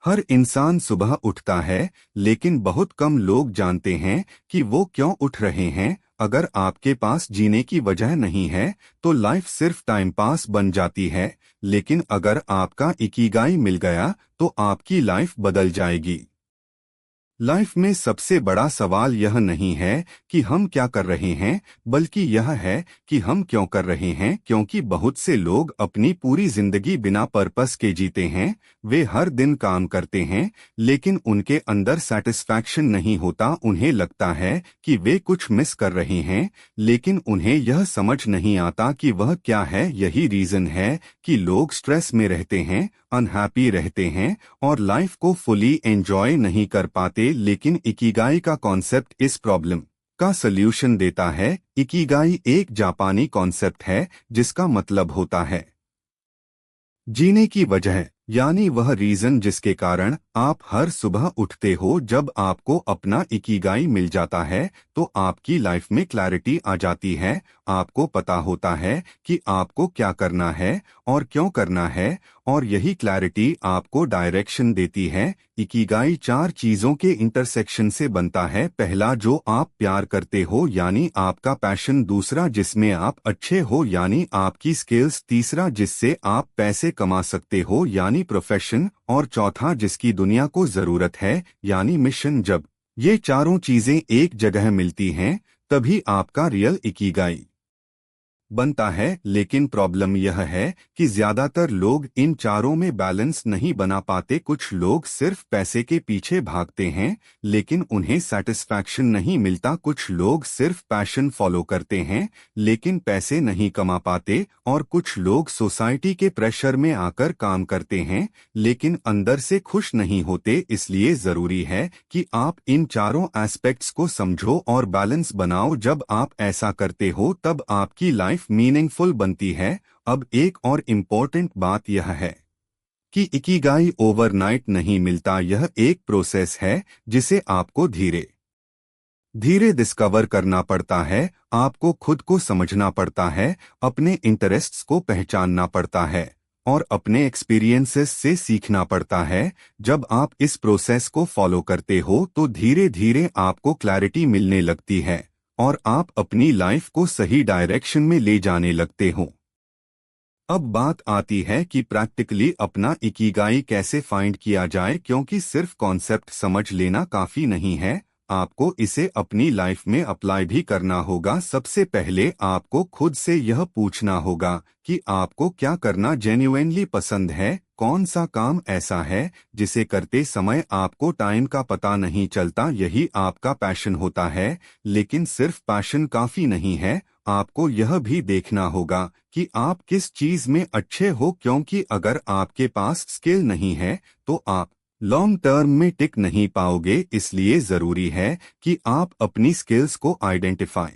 हर इंसान सुबह उठता है, लेकिन बहुत कम लोग जानते हैं कि वो क्यों उठ रहे हैं। अगर आपके पास जीने की वजह नहीं है, तो लाइफ सिर्फ टाइम पास बन जाती है। लेकिन अगर आपका इकिगाई मिल गया, तो आपकी लाइफ बदल जाएगी। लाइफ में सबसे बड़ा सवाल यह नहीं है कि हम क्या कर रहे हैं, बल्कि यह है कि हम क्यों कर रहे हैं। क्योंकि बहुत से लोग अपनी पूरी जिंदगी बिना पर्पस के जीते हैं। वे हर दिन काम करते हैं, लेकिन उनके अंदर सेटिस्फैक्शन नहीं होता। उन्हें लगता है कि वे कुछ मिस कर रहे हैं, लेकिन उन्हें यह समझ नहीं आता कि वह क्या है। यही रीजन है कि लोग स्ट्रेस में रहते हैं, अनहैप्पी रहते हैं और लाइफ को फुली एंजॉय नहीं कर पाते। लेकिन इकिगाई का कॉन्सेप्ट इस प्रॉब्लम का सल्यूशन देता है। इकिगाई एक जापानी कॉन्सेप्ट है जिसका मतलब होता है जीने की वजह, यानी वह रीजन जिसके कारण आप हर सुबह उठते हो। जब आपको अपना इकिगाई मिल जाता है, तो आपकी लाइफ में क्लैरिटी आ जाती है। आपको पता होता है कि आपको क्या करना है और क्यों करना है, और यही क्लैरिटी आपको डायरेक्शन देती है। इकिगाई चार चीजों के इंटरसेक्शन से बनता है। पहला, जो आप प्यार करते हो यानी आपका पैशन। दूसरा, जिसमें आप अच्छे हो यानी आपकी स्किल्स। तीसरा, जिससे आप पैसे कमा सकते हो यानी प्रोफेशन। और चौथा, जिसकी दुनिया को जरूरत है यानी मिशन। जब ये चारों चीजें एक जगह मिलती हैं, तभी आपका रियल इकिगाई बनता है। लेकिन प्रॉब्लम यह है कि ज्यादातर लोग इन चारों में बैलेंस नहीं बना पाते। कुछ लोग सिर्फ पैसे के पीछे भागते हैं, लेकिन उन्हें सेटिस्फैक्शन नहीं मिलता। कुछ लोग सिर्फ पैशन फॉलो करते हैं, लेकिन पैसे नहीं कमा पाते। और कुछ लोग सोसाइटी के प्रेशर में आकर काम करते हैं, लेकिन अंदर से खुश नहीं होते। इसलिए जरूरी है कि आप इन चारों एस्पेक्ट्स को समझो और बैलेंस बनाओ। जब आप ऐसा करते हो, तब आपकी लाइफ मीनिंगफुल बनती है। अब एक और इम्पोर्टेंट बात यह है कि इकिगाई ओवरनाइट नहीं मिलता। यह एक प्रोसेस है जिसे आपको धीरे धीरे डिस्कवर करना पड़ता है। आपको खुद को समझना पड़ता है, अपने इंटरेस्ट्स को पहचानना पड़ता है और अपने एक्सपीरियंसेस से सीखना पड़ता है। जब आप इस प्रोसेस को फॉलो करते हो, तो धीरे धीरे आपको क्लैरिटी मिलने लगती है और आप अपनी लाइफ को सही डायरेक्शन में ले जाने लगते हो। अब बात आती है कि प्रैक्टिकली अपना इकिगाई कैसे फाइंड किया जाए। क्योंकि सिर्फ कॉन्सेप्ट समझ लेना काफी नहीं है, आपको इसे अपनी लाइफ में अप्लाई भी करना होगा। सबसे पहले आपको खुद से यह पूछना होगा कि आपको क्या करना जेन्युइनली पसंद है। कौन सा काम ऐसा है जिसे करते समय आपको टाइम का पता नहीं चलता। यही आपका पैशन होता है। लेकिन सिर्फ पैशन काफी नहीं है, आपको यह भी देखना होगा कि आप किस चीज में अच्छे हो। क्योंकि अगर आपके पास स्किल नहीं है, तो आप लॉन्ग टर्म में टिक नहीं पाओगे। इसलिए जरूरी है कि आप अपनी स्किल्स को आइडेंटिफाई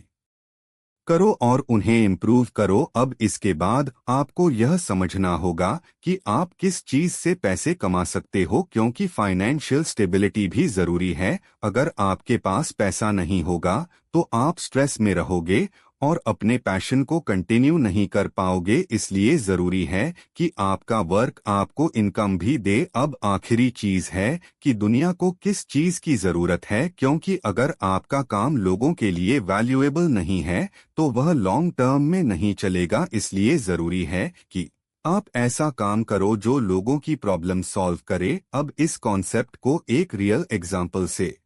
करो और उन्हें इम्प्रूव करो। अब इसके बाद आपको यह समझना होगा कि आप किस चीज से पैसे कमा सकते हो, क्योंकि फाइनेंशियल स्टेबिलिटी भी जरूरी है। अगर आपके पास पैसा नहीं होगा, तो आप स्ट्रेस में रहोगे और अपने पैशन को कंटिन्यू नहीं कर पाओगे। इसलिए जरूरी है कि आपका वर्क आपको इनकम भी दे। अब आखिरी चीज है कि दुनिया को किस चीज की जरूरत है। क्योंकि अगर आपका काम लोगों के लिए वैल्यूएबल नहीं है, तो वह लॉन्ग टर्म में नहीं चलेगा। इसलिए जरूरी है कि आप ऐसा काम करो जो लोगों की प्रॉब्लम सॉल्व करे। अब इस कॉन्सेप्ट को एक रियल एग्जाम्पल से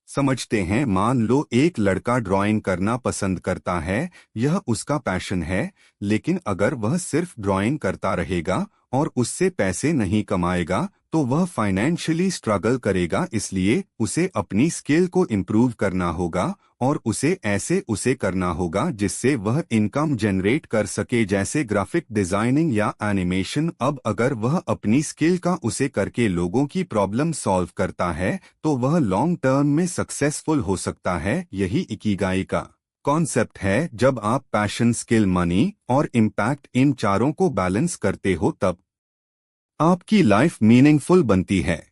समझते हैं। मान लो एक लड़का ड्राइंग करना पसंद करता है, यह उसका पैशन है। लेकिन अगर वह सिर्फ ड्राइंग करता रहेगा और उससे पैसे नहीं कमाएगा, तो वह फाइनेंशियली स्ट्रगल करेगा। इसलिए उसे अपनी स्किल को इम्प्रूव करना होगा और उसे करना होगा जिससे वह इनकम जनरेट कर सके, जैसे ग्राफिक डिजाइनिंग या एनिमेशन। अब अगर वह अपनी स्किल का उसे करके लोगों की प्रॉब्लम सॉल्व करता है, तो वह लॉन्ग टर्म में सक्सेसफुल हो सकता है। यही इकिगाई का कॉन्सेप्ट है। जब आप पैशन, स्किल, मनी और इम्पैक्ट इन चारों को बैलेंस करते हो, तब आपकी लाइफ मीनिंगफुल बनती है।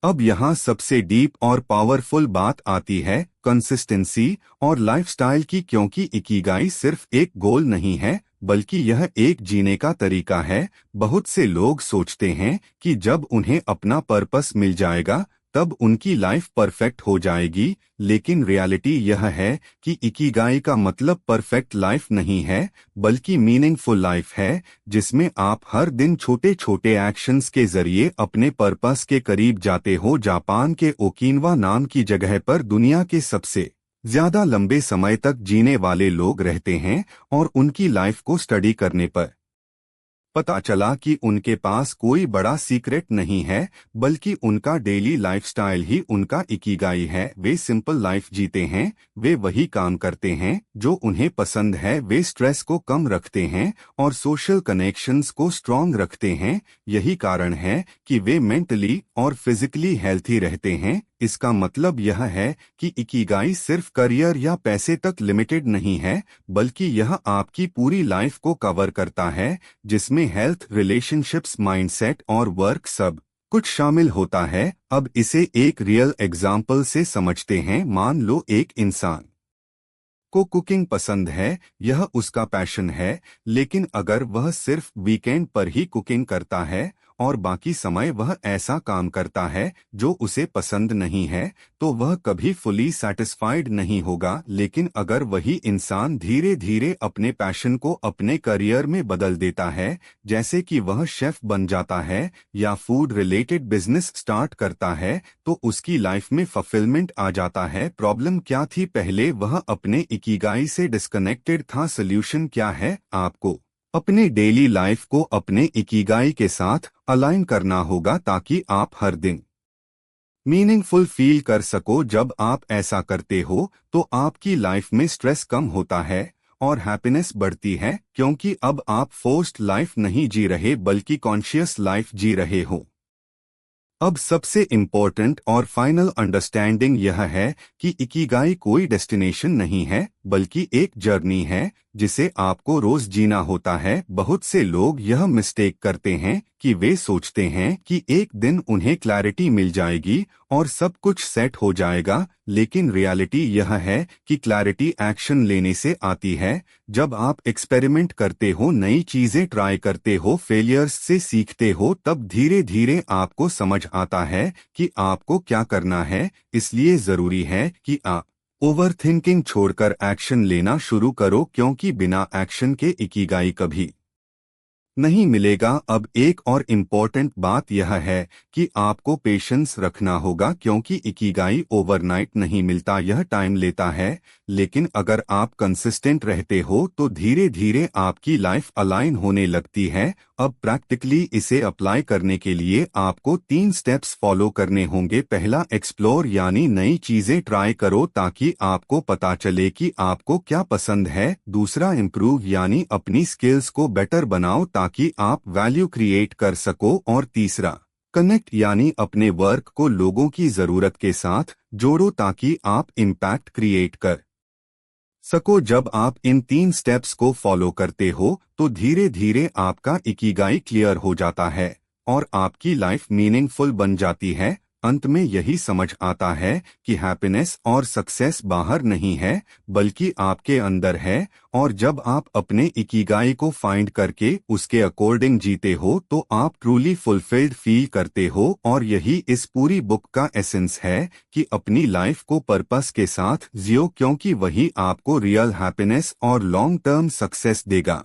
अब यहाँ सबसे डीप और पावरफुल बात आती है कंसिस्टेंसी और लाइफस्टाइल की। क्योंकि इकिगाई सिर्फ एक गोल नहीं है, बल्कि यह एक जीने का तरीका है। बहुत से लोग सोचते हैं कि जब उन्हें अपना पर्पस मिल जाएगा तब उनकी लाइफ परफेक्ट हो जाएगी, लेकिन रियलिटी यह है कि इकिगाई का मतलब परफेक्ट लाइफ नहीं है, बल्कि मीनिंगफुल लाइफ है, जिसमें आप हर दिन छोटे छोटे एक्शंस के जरिए अपने पर्पस के करीब जाते हो। जापान के ओकिनावा नाम की जगह पर दुनिया के सबसे ज्यादा लंबे समय तक जीने वाले लोग रहते हैं, और उनकी लाइफ को स्टडी करने पर पता चला कि उनके पास कोई बड़ा सीक्रेट नहीं है, बल्कि उनका डेली लाइफस्टाइल ही उनका इकिगाई है। वे सिंपल लाइफ जीते हैं, वे वही काम करते हैं जो उन्हें पसंद है, वे स्ट्रेस को कम रखते हैं और सोशल कनेक्शंस को स्ट्रॉन्ग रखते हैं। यही कारण है कि वे मेंटली और फिजिकली हेल्थी रहते हैं। इसका मतलब यह है कि इकिगाई सिर्फ करियर या पैसे तक लिमिटेड नहीं है, बल्कि यह आपकी पूरी लाइफ को कवर करता है, जिसमें हेल्थ, रिलेशनशिप्स, माइंडसेट और वर्क सब कुछ शामिल होता है। अब इसे एक रियल एग्जाम्पल से समझते हैं। मान लो एक इंसान को कुकिंग पसंद है, यह उसका पैशन है, लेकिन अगर वह सिर्फ वीकेंड पर ही कुकिंग करता है और बाकी समय वह ऐसा काम करता है जो उसे पसंद नहीं है, तो वह कभी फुली सेटिस्फाइड नहीं होगा। लेकिन अगर वही इंसान धीरे धीरे अपने पैशन को अपने करियर में बदल देता है, जैसे कि वह शेफ बन जाता है या फूड रिलेटेड बिजनेस स्टार्ट करता है, तो उसकी लाइफ में फुलफिलमेंट आ जाता है। प्रॉब्लम क्या थी? पहले वह अपने इकिगाई से डिस्कनेक्टेड था। सॉल्यूशन क्या है? आपको अपने डेली लाइफ को अपने इकिगाई के साथ अलाइन करना होगा, ताकि आप हर दिन मीनिंगफुल फील कर सको। जब आप ऐसा करते हो तो आपकी लाइफ में स्ट्रेस कम होता है और हैप्पीनेस बढ़ती है, क्योंकि अब आप फोर्स्ड लाइफ नहीं जी रहे, बल्कि कॉन्शियस लाइफ जी रहे हो। अब सबसे इम्पोर्टेंट और फाइनल अंडरस्टैंडिंग यह है कि इकिगाई कोई डेस्टिनेशन नहीं है, बल्कि एक जर्नी है जिसे आपको रोज जीना होता है। बहुत से लोग यह मिस्टेक करते हैं कि वे सोचते हैं कि एक दिन उन्हें क्लैरिटी मिल जाएगी और सब कुछ सेट हो जाएगा, लेकिन रियलिटी यह है कि क्लैरिटी एक्शन लेने से आती है। जब आप एक्सपेरिमेंट करते हो, नई चीजें ट्राई करते हो, फेलियर्स से सीखते हो, तब धीरे धीरे आपको समझ आता है कि आपको क्या करना है। इसलिए जरूरी है कि आप ओवरथिंकिंग छोड़कर एक्शन लेना शुरू करो, क्योंकि बिना एक्शन के इकिगाई कभी नहीं मिलेगा। अब एक और इम्पोर्टेंट बात यह है कि आपको पेशेंस रखना होगा, क्योंकि इकिगाई ओवरनाइट नहीं मिलता, यह टाइम लेता है। लेकिन अगर आप कंसिस्टेंट रहते हो तो धीरे धीरे आपकी लाइफ अलाइन होने लगती है। अब प्रैक्टिकली इसे अप्लाई करने के लिए आपको 3 स्टेप्स फॉलो करने होंगे। पहला, एक्सप्लोर, यानी नई चीजें ट्राई करो ताकि आपको पता चले कि आपको क्या पसंद है। दूसरा, इम्प्रूव, यानी अपनी स्किल्स को बेटर बनाओ ताकि आप वैल्यू क्रिएट कर सको। और तीसरा, कनेक्ट, यानी अपने वर्क को लोगों की जरूरत के साथ जोड़ो ताकि आप इम्पैक्ट क्रिएट कर सको। जब आप इन 3 स्टेप्स को फॉलो करते हो तो धीरे धीरे आपका इकिगाई क्लियर हो जाता है और आपकी लाइफ मीनिंगफुल बन जाती है। अंत में यही समझ आता है कि हैप्पीनेस और सक्सेस बाहर नहीं है, बल्कि आपके अंदर है। और जब आप अपने इकिगाई को फाइंड करके उसके अकॉर्डिंग जीते हो तो आप ट्रूली फुलफिल्ड फील करते हो। और यही इस पूरी बुक का एसेंस है कि अपनी लाइफ को पर्पस के साथ जियो, क्योंकि वही आपको रियल हैप्पीनेस और लॉन्ग टर्म सक्सेस देगा।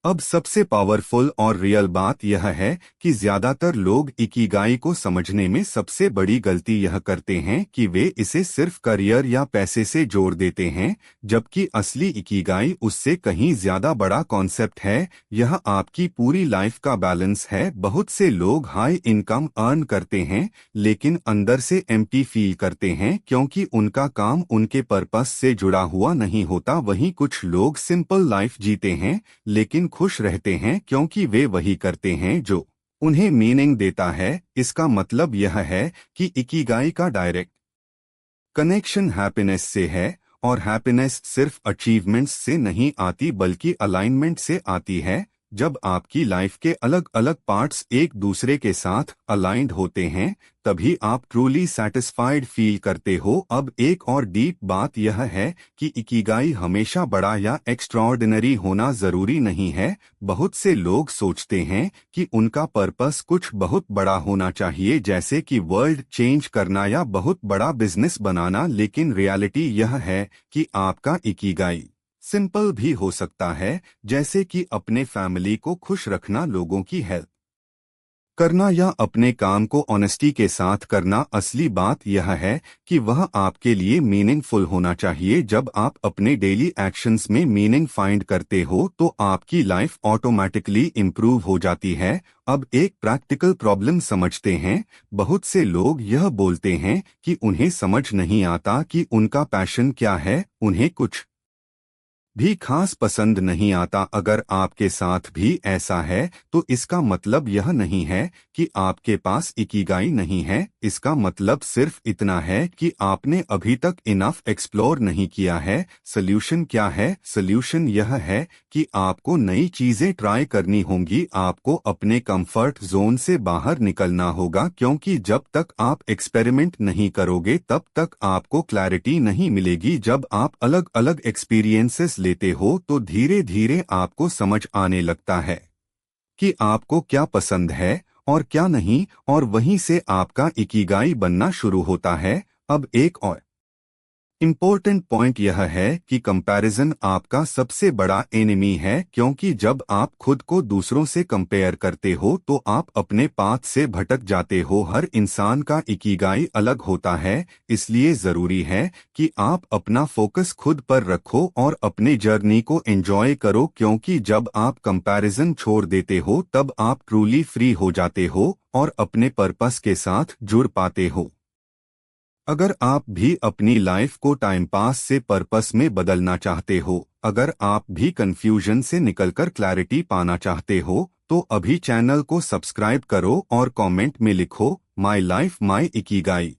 अब सबसे पावरफुल और रियल बात यह है कि ज्यादातर लोग इकिगाई को समझने में सबसे बड़ी गलती यह करते हैं कि वे इसे सिर्फ करियर या पैसे से जोड़ देते हैं, जबकि असली इकिगाई उससे कहीं ज्यादा बड़ा कॉन्सेप्ट है। यह आपकी पूरी लाइफ का बैलेंस है। बहुत से लोग हाई इनकम अर्न करते हैं लेकिन अंदर से एम्प्टी फील करते हैं, क्योंकि उनका काम उनके पर्पस से जुड़ा हुआ नहीं होता। वहीं कुछ लोग सिंपल लाइफ जीते हैं लेकिन खुश रहते हैं, क्योंकि वे वही करते हैं जो उन्हें मीनिंग देता है। इसका मतलब यह है कि इकिगाई का डायरेक्ट कनेक्शन हैप्पीनेस से है, और हैप्पीनेस सिर्फ अचीवमेंट्स से नहीं आती बल्कि अलाइनमेंट से आती है। जब आपकी लाइफ के अलग अलग पार्ट्स एक दूसरे के साथ अलाइंड होते हैं तभी आप ट्रूली सैटिस्फाइड फील करते हो। अब एक और डीप बात यह है कि इकिगाई हमेशा बड़ा या एक्स्ट्राऑर्डिनरी होना जरूरी नहीं है। बहुत से लोग सोचते हैं कि उनका पर्पस कुछ बहुत बड़ा होना चाहिए, जैसे कि वर्ल्ड चेंज करना या बहुत बड़ा बिजनेस बनाना, लेकिन रियलिटी यह है कि आपका इकिगाई सिंपल भी हो सकता है, जैसे कि अपने फैमिली को खुश रखना, लोगों की हेल्प करना या अपने काम को ऑनेस्टी के साथ करना। असली बात यह है कि वह आपके लिए मीनिंगफुल होना चाहिए। जब आप अपने डेली एक्शंस में मीनिंग फाइंड करते हो तो आपकी लाइफ ऑटोमेटिकली इम्प्रूव हो जाती है। अब एक प्रैक्टिकल प्रॉब्लम समझते हैं। बहुत से लोग यह बोलते हैं कि उन्हें समझ नहीं आता कि उनका पैशन क्या है, उन्हें कुछ भी खास पसंद नहीं आता। अगर आपके साथ भी ऐसा है तो इसका मतलब यह नहीं है कि आपके पास इकिगाई नहीं है। इसका मतलब सिर्फ इतना है कि आपने अभी तक इनफ एक्सप्लोर नहीं किया है। सल्यूशन क्या है? सल्यूशन यह है कि आपको नई चीजें ट्राई करनी होंगी, आपको अपने कंफर्ट जोन से बाहर निकलना होगा, क्योंकि जब तक आप एक्सपेरिमेंट नहीं करोगे तब तक आपको क्लैरिटी नहीं मिलेगी। जब आप अलग अलग एक्सपीरियंसेस लेते हो तो धीरे धीरे आपको समझ आने लगता है कि आपको क्या पसंद है और क्या नहीं, और वहीं से आपका इकिगाई बनना शुरू होता है। अब एक और इम्पोर्टेंट पॉइंट यह है कि कंपैरिजन आपका सबसे बड़ा एनिमी है, क्योंकि जब आप खुद को दूसरों से कंपेयर करते हो तो आप अपने पाथ से भटक जाते हो। हर इंसान का इकिगाई अलग होता है, इसलिए जरूरी है कि आप अपना फोकस खुद पर रखो और अपने जर्नी को एंजॉय करो, क्योंकि जब आप कंपैरिजन छोड़ देते हो तब आप ट्रूली फ्री हो जाते हो और अपने पर्पस के साथ जुड़ पाते हो। अगर आप भी अपनी लाइफ को टाइम पास से पर्पस में बदलना चाहते हो, अगर आप भी कंफ्यूजन से निकलकर क्लैरिटी पाना चाहते हो, तो अभी चैनल को सब्सक्राइब करो और कमेंट में लिखो माई लाइफ माई इकिगाई।